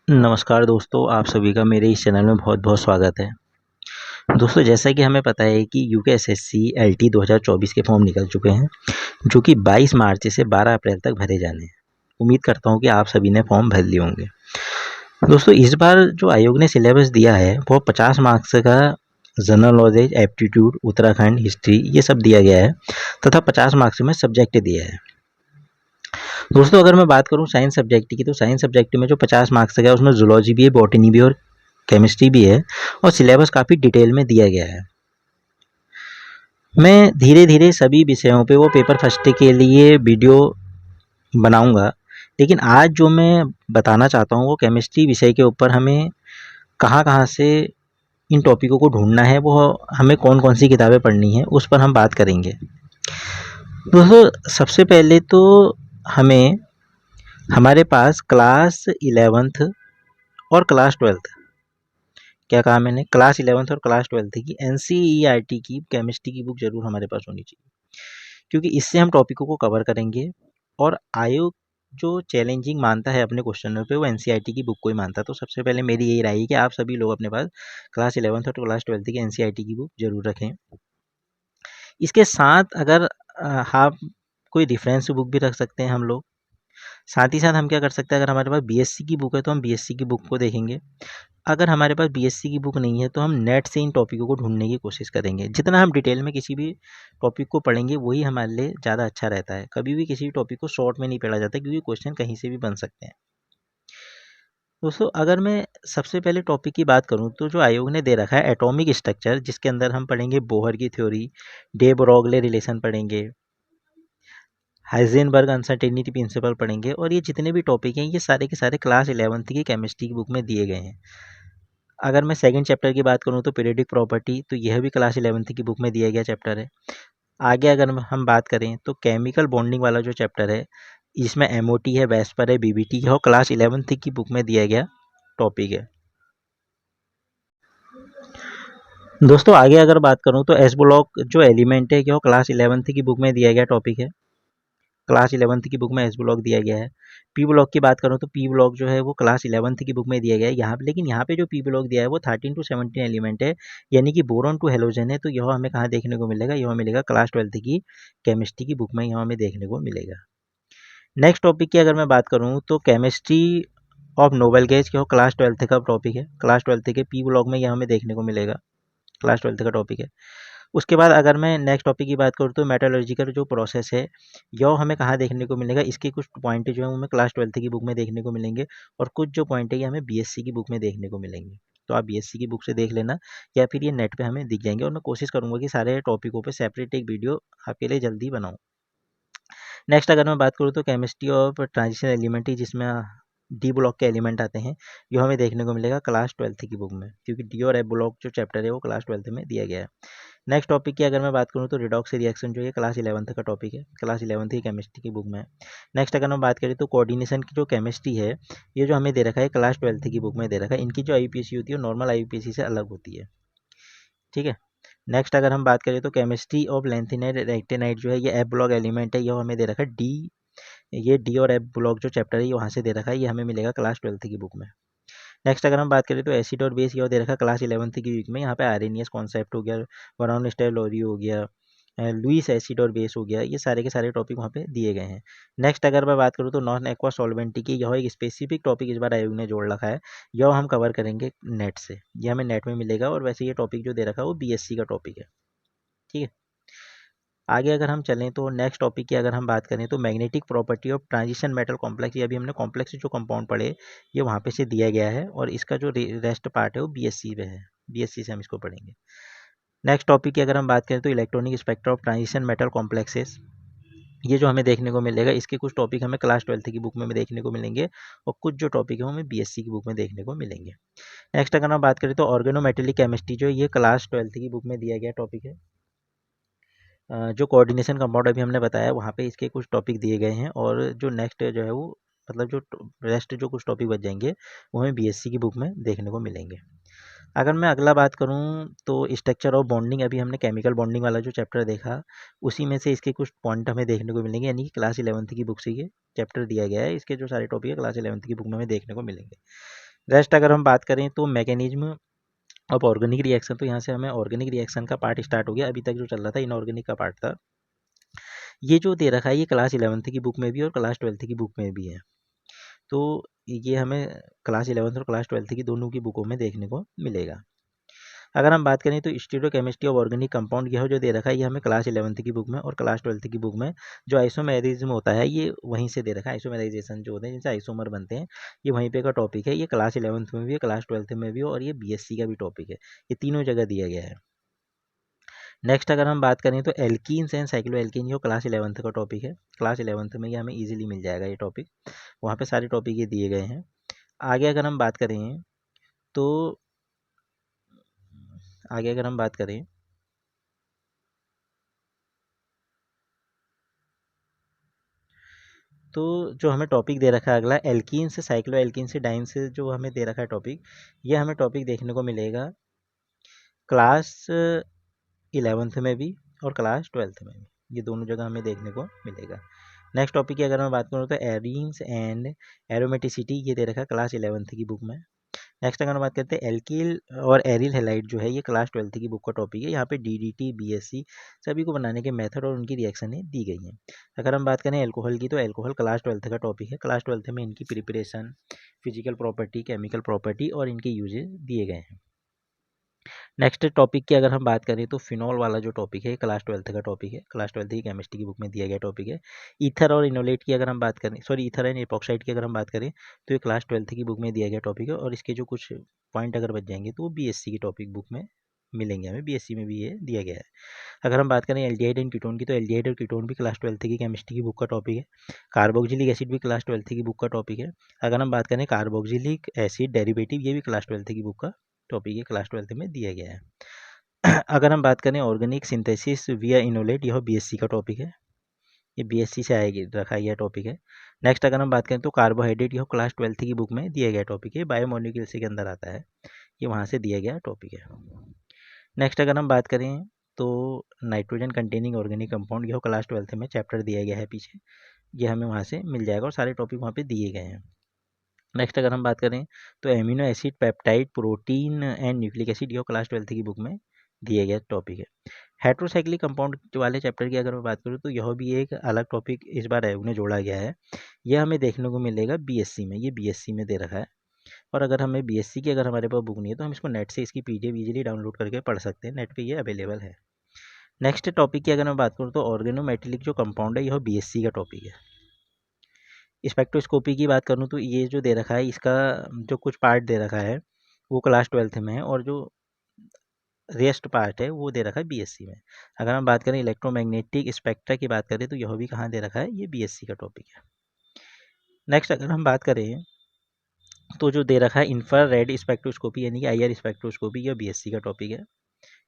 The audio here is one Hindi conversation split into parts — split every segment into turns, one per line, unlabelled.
नमस्कार दोस्तों, आप सभी का मेरे इस चैनल में बहुत-बहुत स्वागत है। दोस्तों, जैसा कि हमें पता है कि यूकेएसएससी एलटी 2024 के फॉर्म निकल चुके हैं, जो कि 22 मार्च से 12 अप्रैल तक भरे जाने हैं। उम्मीद करता हूँ कि आप सभी ने फॉर्म भर लिए होंगे। दोस्तों, इस बार जो आयोग ने सिलेबस दिया है, वो 50 मार्क्स का general knowledge, aptitude, Uttarakhand, history ये सब दिया गया है तथा 50 मार्क्स में सब्जेक्ट दिया है। दोस्तों, अगर मैं बात करूँ साइंस सब्जेक्ट की, तो साइंस सब्जेक्ट में जो 50 मार्क्स का है, उसमें जूलॉजी भी है, बॉटनी भी है और केमिस्ट्री भी है और सिलेबस काफ़ी डिटेल में दिया गया है। मैं धीरे-धीरे सभी विषयों पे वो पेपर फर्स्ट के लिए वीडियो बनाऊँगा, लेकिन आज जो मैं बताना चाहता हूँ वो केमिस्ट्री विषय के ऊपर हमें कहाँ-कहाँ से इन टॉपिकों को ढूँढना है, वो हमें कौन-कौन सी किताबें पढ़नी है, उस पर हम बात करेंगे। दोस्तों, सबसे पहले तो हमें हमारे पास क्लास 11th और क्लास 12th क्या कहा मैंने? क्लास 11th और क्लास 12th की एनसीईआरटी की केमिस्ट्री की बुक ज़रूर हमारे पास होनी चाहिए, क्योंकि इससे हम टॉपिकों को कवर करेंगे और आयोग जो चैलेंजिंग मानता है अपने क्वेश्चनों पे, वो एनसीईआरटी की बुक को ही मानता है। तो सबसे पहले मेरी यही राय है कि आप सभी लोग अपने पास क्लास 11th और क्लास 12th की एनसीईआरटी की बुक ज़रूर रखें। इसके साथ अगर आप कोई रेफरेंस बुक भी रख सकते हैं हम लोग। साथ ही साथ हम क्या कर सकते हैं, अगर हमारे पास बीएससी की बुक है तो हम बीएससी की बुक को देखेंगे। अगर हमारे पास बीएससी की बुक नहीं है तो हम नेट से इन टॉपिकों को ढूंढने की कोशिश करेंगे। जितना हम डिटेल में किसी भी टॉपिक को पढ़ेंगे वही हमारे लिए ज़्यादा अच्छा रहता है। कभी भी किसी भी टॉपिक को शॉर्ट में नहीं पढ़ा जाता, क्योंकि क्वेश्चन कहीं से भी बन सकते हैं। दोस्तों, अगर मैं सबसे पहले टॉपिक की बात करूं तो जो आयोग ने दे रखा है एटॉमिक स्ट्रक्चर, जिसके अंदर हम पढ़ेंगे बोहर की थ्योरी, डे ब्रॉगले रिलेशन पढ़ेंगे, हाइजेनबर्ग अनसर्टेनिटी प्रिंसिपल पढ़ेंगे और ये जितने भी टॉपिक हैं ये सारे के सारे क्लास 11th की केमिस्ट्री की बुक में दिए गए हैं। अगर मैं सेकंड चैप्टर की बात करूँ तो पीरियोडिक प्रॉपर्टी, तो यह भी क्लास 11th की बुक में दिया गया चैप्टर है। आगे अगर हम बात करें तो केमिकल बॉन्डिंग वाला जो चैप्टर है, इसमें एमओटी है, वेस्पर है, बीबीटी है और क्लास 11th की बुक में दिया गया टॉपिक है। दोस्तों, आगे अगर बात करूँ तो एस ब्लॉक जो एलिमेंट है, वो क्लास 11th की बुक में दिया गया टॉपिक है। क्लास 11th की बुक में एस ब्लॉक दिया गया है। पी ब्लॉक की बात करूँ तो पी ब्लॉक जो है वो क्लास 11th की बुक में दिया गया है। यहाँ पे लेकिन यहाँ पे जो पी ब्लॉक दिया है वो 13 to 17 एलिमेंट है, यानी कि बोरॉन टू हेलोजन है। तो यह हमें कहाँ देखने को मिलेगा? यह मिलेगा क्लास 12th की केमिस्ट्री की बुक में, यह हमें देखने को मिलेगा। नेक्स्ट टॉपिक की अगर मैं बात करूँ तो केमिस्ट्री ऑफ नोबल गैस, यह क्लास 12th का टॉपिक है। क्लास 12th के पी ब्लॉक में यह हमें देखने को मिलेगा, क्लास 12th का टॉपिक है। उसके बाद अगर मैं नेक्स्ट टॉपिक की बात करूँ तो मेटलर्जिकल जो प्रोसेस है, यह हमें कहाँ देखने को मिलेगा? इसके कुछ पॉइंट जो है वो हमें क्लास 12th की बुक में देखने को मिलेंगे और कुछ जो पॉइंट है ये हमें बीएससी की बुक में देखने को मिलेंगे। तो आप बीएससी की बुक से देख लेना या फिर ये नेट पे हमें दिख जाएंगे, और मैं कोशिश करूंगा कि सारे टॉपिकों पे सेपरेट एक वीडियो आपके लिए जल्दी बनाऊँ। नेक्स्ट अगर मैं बात करूँ तो केमिस्ट्री ऑफ ट्रांजिशन एलिमेंट, जिसमें डी ब्लॉक के एलिमेंट आते हैं, जो हमें देखने को मिलेगा क्लास 12th की बुक में, क्योंकि डी और एफ ब्लॉक जो चैप्टर है वो क्लास 12th में दिया गया है। नेक्स्ट टॉपिक की अगर मैं बात करूँ तो रिडॉक्स रिएक्शन जो है क्लास 11th का टॉपिक है, क्लास 11th की केमिस्ट्री की बुक में है। नेक्स्ट अगर मैं बात करें तो कोऑर्डिनेशन की जो केमिस्ट्री है, ये जो हमें दे रखा है क्लास 12th की बुक में दे रखा है। इनकी जो आईयूपीएसी होती है वो नॉर्मल आईयूपीएसी से अलग होती है, ठीक है। नेक्स्ट अगर हम बात करें तो केमिस्ट्री ऑफ लेंथिनाइट रेक्टेनाइट जो है ये एफ ब्लॉक एलिमेंट है, ये हमें दे रखा है डी, ये डी और एफ ब्लॉक जो चैप्टर है ये वहाँ से दे रखा है, ये हमें मिलेगा क्लास 12th की बुक में। नेक्स्ट अगर हम बात करें तो एसिड और बेस, ये दे रखा है क्लास 11th की वीक में। यहाँ पे आरएनएस कॉन्सेप्ट हो गया, वरान स्टेलोरी हो गया, लुइस एसिड और बेस हो गया, ये सारे के सारे टॉपिक वहाँ पे दिए गए हैं। नेक्स्ट अगर मैं बात करूँ तो नॉन एक्वा सॉल्वेंटी की, यह एक स्पेसिफिक टॉपिक इस बार आयोग ने जोड़ रखा है, यह हम कवर करेंगे नेट से, ये हमें नेट में मिलेगा। और वैसे ये टॉपिक जो दे रखा है वो बीएससी का टॉपिक है, ठीक है। आगे अगर हम चलें तो नेक्स्ट टॉपिक की अगर हम बात करें तो magnetic property of transition metal complex, ये अभी हमने कॉम्प्लेक्स जो कंपाउंड पढ़े ये वहाँ पे से दिया गया है, और इसका जो रेस्ट पार्ट है वो बीएससी पे है, बीएससी से हम इसको पढ़ेंगे। नेक्स्ट टॉपिक की अगर हम बात करें तो electronic spectra of transition metal complexes, ये जो हमें देखने को मिलेगा, इसके कुछ टॉपिक हमें क्लास 12th की बुक में देखने को मिलेंगे और कुछ जो टॉपिक है वो हमें बीएससी की बुक में देखने को मिलेंगे। नेक्स्ट अगर हम बात करें तो ऑर्गेनोमेटेलिक केमिस्ट्री जो ये क्लास 12th की बुक में दिया गया टॉपिक है। जो कोऑर्डिनेशन कंपाउंड अभी हमने बताया वहाँ पे इसके कुछ टॉपिक दिए गए हैं, और जो नेक्स्ट जो है वो मतलब जो रेस्ट जो कुछ टॉपिक बच जाएंगे वो हमें बीएससी की बुक में देखने को मिलेंगे। अगर मैं अगला बात करूँ तो स्ट्रक्चर ऑफ बॉन्डिंग, अभी हमने केमिकल बॉन्डिंग वाला जो चैप्टर देखा उसी में से इसके कुछ पॉइंट हमें देखने को मिलेंगे, यानी कि क्लास 11th की बुक से ये चैप्टर दिया गया है, इसके जो सारे टॉपिक है क्लास 11th की बुक में हमें देखने को मिलेंगे। रेस्ट अगर हम बात करें तो मैकेनिज्म ऑफ ऑर्गेनिक रिएक्शन, तो यहाँ से हमें ऑर्गेनिक रिएक्शन का पार्ट स्टार्ट हो गया। अभी तक जो चल रहा था इनऑर्गेनिक का पार्ट था। ये जो दे रखा है ये क्लास 11th की बुक में भी और क्लास 12th की बुक में भी है। तो ये हमें क्लास 11th और क्लास 12th की दोनों की बुकों में देखने को मिलेगा। अगर हम बात करें तो स्टीरियोकेमिस्ट्री ऑफ ऑर्गेनिक कंपाउंड, यह जो दे रखा है ये हमें क्लास 11th की बुक में और क्लास 12th की बुक में जो आइसोमेरिज्म होता है ये वहीं से दे रखा है। आइसोमेराइजेशन जो होते हैं जिनसे आइसोमर बनते हैं, ये वहीं पे का टॉपिक है। ये क्लास 11th में भी है, क्लास 12th में भी, और ये बीएससी का भी टॉपिक है। ये तीनों जगह दिया गया है। नेक्स्ट अगर हम बात करें तो एल्कीन्स एंड साइक्लो एल्कीन, ये क्लास 11th का टॉपिक है। क्लास 11th में ये हमें ईजिली मिल जाएगा ये टॉपिक, वहाँ पे सारे टॉपिक ये दिए गए हैं। आगे अगर हम बात करें तो आगे अगर हम बात करें तो जो हमें टॉपिक दे रखा है अगला एल्कीन से साइक्लो एल्कीन से डाइन से जो हमें दे रखा है टॉपिक, ये हमें टॉपिक देखने को मिलेगा क्लास 11th में भी और क्लास 12th में भी, ये दोनों जगह हमें देखने को मिलेगा। नेक्स्ट टॉपिक की अगर मैं बात करूँ तो एरीन्स एंड एरोमेटिसिटी, ये दे रखा है क्लास 11th की बुक में। नेक्स्ट अगर हम बात करते हैं एल्किल और एरिल हैलाइड, जो है ये क्लास 12th की बुक का टॉपिक है। यहाँ पे डीडीटी बीएससी सभी को बनाने के मेथड और उनकी रिएक्शनें दी गई हैं। अगर हम बात करें एल्कोहल की तो एल्कोहल क्लास 12th का टॉपिक है। क्लास 12th में इनकी preparation, physical property, chemical property और इनके यूजेस दिए गए हैं। नेक्स्ट टॉपिक की अगर हम बात करें तो फिनॉल वाला जो टॉपिक है क्लास 12th का टॉपिक है। क्लास 12th की केमिस्ट्री की बुक में दिया गया टॉपिक है। ईथर और इनोलेट की अगर हम बात करें, सॉरी ईथर एंड एपॉक्साइड की अगर हम बात करें तो ये क्लास 12th की बुक में दिया गया टॉपिक है। और इसके जो कुछ पॉइंट अगर बच जाएंगे तो वो बीएससी की टॉपिक बुक में मिलेंगे हमें, बीएससी में भी ये दिया गया है। अगर हम बात करें एल्डिहाइड एंड कीटोन की तो एल्डिहाइड और कीटोन भी क्लास 12th की केमिस्ट्री की बुक का टॉपिक है। कार्बोक्सिलिक एसिड भी क्लास 12th की बुक का टॉपिक है। अगर हम बात करें कार्बोक्सिलिक एसिड डेरिवेटिव, ये भी क्लास 12th की बुक का टॉपिक है, क्लास 12th में दिया गया है। अगर हम बात करें ऑर्गेनिक सिंथेसिस विया इनोलेट, यह बीएससी का टॉपिक है, ये बीएससी से आएगी रखा गया टॉपिक है। नेक्स्ट अगर हम बात करें तो कार्बोहाइड्रेट, यह क्लास 12th की बुक में दिया गया टॉपिक है, बायोमोलिक्यूल्स के अंदर आता है, ये वहाँ से दिया गया टॉपिक है। नेक्स्ट अगर हम बात करें तो नाइट्रोजन कंटेनिंग ऑर्गेनिक कंपाउंड, यह क्लास 12th में चैप्टर दिया गया है पीछे, ये हमें वहाँ से मिल जाएगा और सारे टॉपिक वहाँ पे दिए गए हैं। नेक्स्ट अगर हम बात करें तो amino acid, peptide, protein and nucleic acid, यह क्लास 12th की बुक में दिया गया टॉपिक है। हेट्रोसाइक्लिक कंपाउंड वाले चैप्टर की अगर मैं बात करूँ तो यह भी एक अलग टॉपिक इस बार उन्हें जोड़ा गया है। यह हमें देखने को मिलेगा बीएससी में, ये बीएससी में दे रखा है। और अगर हमें बीएससी की अगर हमारे पास बुक नहीं है तो हम इसको नेट से इसकी पीडीएफ इजीली डाउनलोड करके पढ़ सकते हैं, नेट पे ये अवेलेबल है। नेक्स्ट टॉपिक की अगर मैं बात करूँ तो ऑर्गेनोमेटेलिक जो कंपाउंड है यह बीएससी का टॉपिक है। स्पेक्ट्रोस्कोपी की बात करूँ तो ये जो दे रखा है इसका जो कुछ पार्ट दे रखा है वो क्लास 12th में है, और जो रेस्ट पार्ट है वो दे रखा है बीएससी में। अगर हम बात करें इलेक्ट्रोमैग्नेटिक स्पेक्ट्रा की बात करें तो यह भी कहाँ दे रखा है, ये बीएससी का टॉपिक है। नेक्स्ट अगर हम बात करें तो जो दे रखा है इंफ्रारेड स्पेक्ट्रोस्कोपी यानी कि आईआर स्पेक्ट्रोस्कोपी, यह बीएससी का टॉपिक है,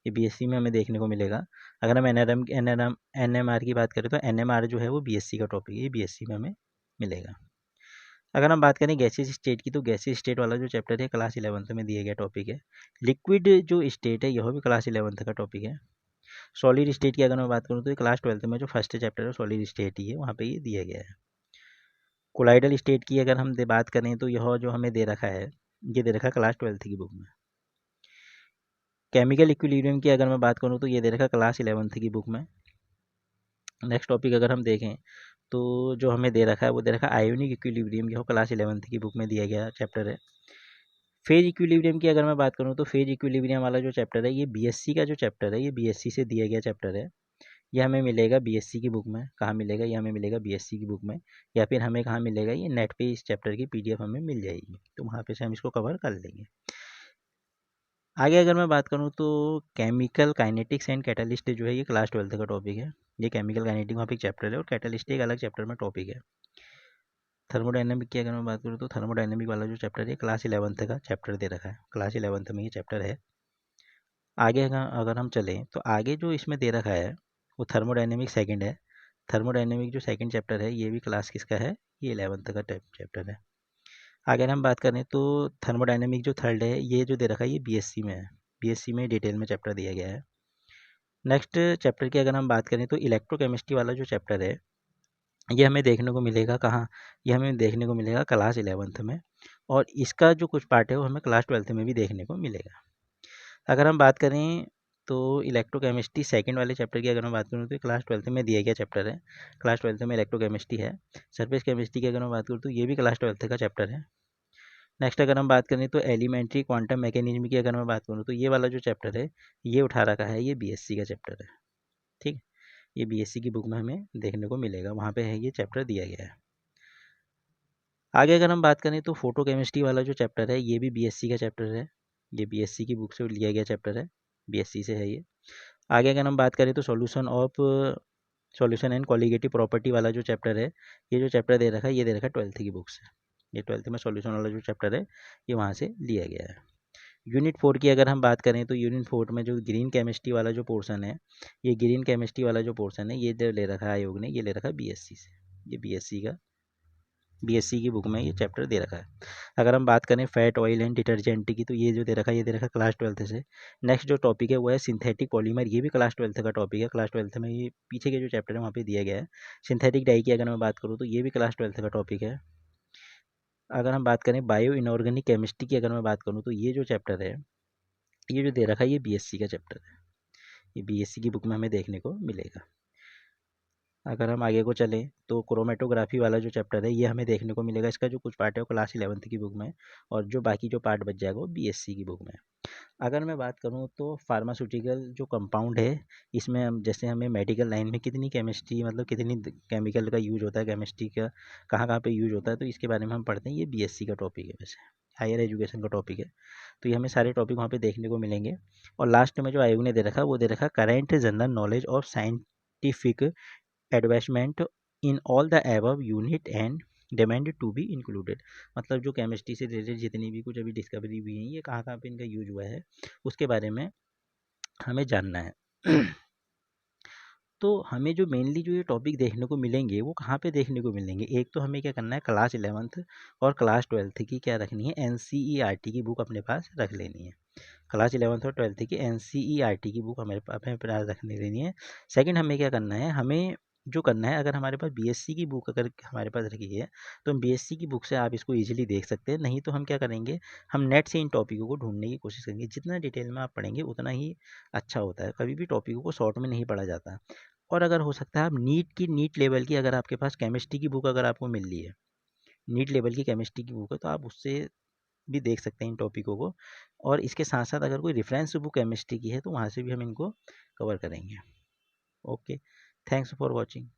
ये बीएससी में हमें देखने को मिलेगा। अगर हम एनएमआर की बात करें तो एनएमआर जो है वो बीएससी का टॉपिक है, ये बीएससी में हमें मिलेगा। अगर हम बात करें गैसेस स्टेट की तो गैसेस स्टेट वाला जो चैप्टर है क्लास 11th में दिया गया टॉपिक है। लिक्विड जो स्टेट है यह भी क्लास 11th का टॉपिक है। सॉलिड स्टेट की अगर मैं बात करूँ तो क्लास 12th में जो फर्स्ट चैप्टर है सॉलिड स्टेट ही है, वहाँ पे ये दिया गया है। कोलाइडल स्टेट की अगर हम बात करें तो यह जो हमें दे रखा है ये दे रखा है क्लास 12th की बुक में। केमिकल इक्विलिब्रियम की अगर मैं बात करूँ तो ये दे रखा है क्लास 11th की बुक में। नेक्स्ट टॉपिक अगर हम देखें तो जो हमें दे रखा है वो दे रखा है आयोनिक इक्विलिब्रियम, यह क्लास 11th की बुक में दिया गया चैप्टर है। फेज इक्विलिब्रियम की अगर मैं बात करूँ तो फेज इक्विलिब्रियम वाला जो चैप्टर है ये बीएससी का जो चैप्टर है, ये बीएससी से दिया गया चैप्टर है। ये हमें मिलेगा बीएससी की बुक में, कहाँ मिलेगा, ये हमें मिलेगा बीएससी की बुक में, या फिर हमें कहाँ मिलेगा, ये नेट पे इस चैप्टर की पीडीएफ हमें मिल जाएगी, तो वहाँ पे से हम इसको कवर कर लेंगे। आगे अगर मैं बात करूँ तो केमिकल काइनेटिक्स एंड कैटलिस्ट जो है ये क्लास 12th का टॉपिक है। ये केमिकल काइनेटिक वहाँ पे एक चैप्टर है और कैटलिस्ट एक अलग चैप्टर में टॉपिक है। थर्मोडाइनमिक की अगर मैं बात करूँ तो थर्मोडाइनमिक वाला जो चैप्टर है क्लास 11th का चैप्टर दे रखा है, क्लास 11th में ये चैप्टर है। आगे अगर हम चलें तो आगे जो इसमें दे रखा है वो थर्मोडाइनमिक सेकंड है। थर्मोडाइनमिक जो सेकंड चैप्टर है ये भी क्लास किसका है, ये 11th का चैप्टर है। अगर हम बात करें तो थर्मोडाइनमिक जो थर्ड है ये जो दे रखा है ये बीएससी में है, बीएससी में डिटेल में चैप्टर दिया गया है। नेक्स्ट चैप्टर की अगर हम बात करें तो इलेक्ट्रोकेमिस्ट्री वाला जो चैप्टर है ये हमें देखने को मिलेगा कहाँ, ये हमें देखने को मिलेगा क्लास 11th में। और इसका जो कुछ पार्ट है वो हमें क्लास 12th में भी देखने को मिलेगा। अगर हम बात करें तो इलेक्ट्रोकेमिस्ट्री सेकंड वाले चैप्टर की अगर मैं बात करूँ तो क्लास 12th में दिया गया चैप्टर है। क्लास 12th में इलेक्ट्रोकेमिस्ट्री है। सरफेस केमिस्ट्री की अगर मैं बात करूँ तो ये भी क्लास 12th का चैप्टर है। नेक्स्ट अगर हम बात करें तो एलिमेंट्री क्वांटम मैकेनिज्म की अगर मैं बात करूँ तो ये वाला जो चैप्टर है ये 18 का है, ये बीएससी का चैप्टर है। ठीक, ये बीएससी की बुक में हमें देखने को मिलेगा, वहाँ पे है ये चैप्टर दिया गया है। आगे अगर हम बात करें तो फोटो केमिस्ट्री वाला जो चैप्टर है ये भी बीएससी का चैप्टर है। ये बीएससी की बुक से लिया गया चैप्टर है, बीएससी से है ये। आगे अगर हम बात करें तो सॉल्यूशन एंड कॉलिगेटिव प्रॉपर्टी वाला जो चैप्टर है, ये जो चैप्टर दे रखा है ये दे रखा है 12th की बुक से। ये 12th में सॉल्यूशन वाला जो चैप्टर है ये वहाँ से लिया गया है। यूनिट 4 की अगर हम बात करें तो यूनिट 4 में जो ग्रीन केमिस्ट्री वाला जो पोर्शन है, ये ग्रीन केमिस्ट्री वाला जो पोर्शन है ये जो ले रखा है आयोग ने, ये ले रखा है बीएससी से। ये बीएससी की बुक में ये चैप्टर दे रखा है। अगर हम बात करें फैट ऑयल एंड डिटर्जेंट की तो ये जो दे रखा है ये दे रखा है क्लास 12th से। नेक्स्ट जो टॉपिक है वो है सिंथेटिक पॉलीमर, ये भी क्लास 12th का टॉपिक है। क्लास 12th में ये पीछे के जो चैप्टर है वहाँ पे दिया गया है। सिंथेटिक डाई की अगर मैं बात करूँ तो ये भी क्लास 12th का टॉपिक है। अगर हम बात करें बायो इनऑर्गेनिक केमिस्ट्री की अगर मैं बात करूँ तो ये जो चैप्टर है ये जो दे रखा है ये बीएससी का चैप्टर है। ये बीएससी की बुक में हमें देखने को मिलेगा। अगर हम आगे को चलें तो क्रोमेटोग्राफी वाला जो चैप्टर है ये हमें देखने को मिलेगा। इसका जो कुछ पार्ट है वो क्लास 11th की बुक में, और जो बाकी जो पार्ट बच जाएगा वो बीएससी की बुक में। अगर मैं बात करूँ तो फार्मास्यूटिकल जो कंपाउंड है इसमें हम जैसे हमें मेडिकल लाइन में कितनी केमिस्ट्री मतलब कितनी केमिकल का यूज होता है, केमिस्ट्री का कहाँ कहाँ पे यूज होता है, तो इसके बारे में हम पढ़ते हैं। ये बीएससी का टॉपिक है, वैसे हायर एजुकेशन का टॉपिक है। तो ये हमें सारे टॉपिक वहाँ पे देखने को मिलेंगे। और लास्ट में जो आयोग ने दे रखा है वो दे रखा current general knowledge of scientific advancement in all the above unit and demand to be included. मतलब जो केमिस्ट्री से रिलेटेड जितनी भी कुछ अभी डिस्कवरी हुई है ये कहाँ कहाँ पे इनका यूज हुआ है उसके बारे में हमें जानना है। तो हमें जो मेनली जो ये टॉपिक देखने को मिलेंगे वो कहाँ पे देखने को मिलेंगे, एक तो हमें क्या करना है क्लास 11th और क्लास 12th की क्या रखनी है, एनसीईआरटी की बुक अपने पास रख लेनी है। क्लास 11th और 12th की एनसीईआरटी की बुक हमारे अपने पास रख लेनी है। सेकंड हमें क्या करना है, हमें जो करना है अगर हमारे पास बीएससी की बुक अगर हमारे पास रखी है तो हम बीएससी की बुक से आप इसको इजीली देख सकते हैं। नहीं तो हम क्या करेंगे, हम नेट से इन टॉपिकों को ढूंढने की कोशिश करेंगे। जितना डिटेल में आप पढ़ेंगे उतना ही अच्छा होता है, कभी भी टॉपिकों को शॉर्ट में नहीं पढ़ा जाता। और अगर हो सकता है आप नीट लेवल की अगर आपके पास केमिस्ट्री की बुक अगर आपको मिल रही है, नीट लेवल की केमिस्ट्री की बुक है, तो आप उससे भी देख सकते हैं इन टॉपिकों को। और इसके साथ साथ अगर कोई रेफरेंस बुक केमिस्ट्री की है तो वहाँ से भी हम इनको कवर करेंगे। Okay, thanks for watching.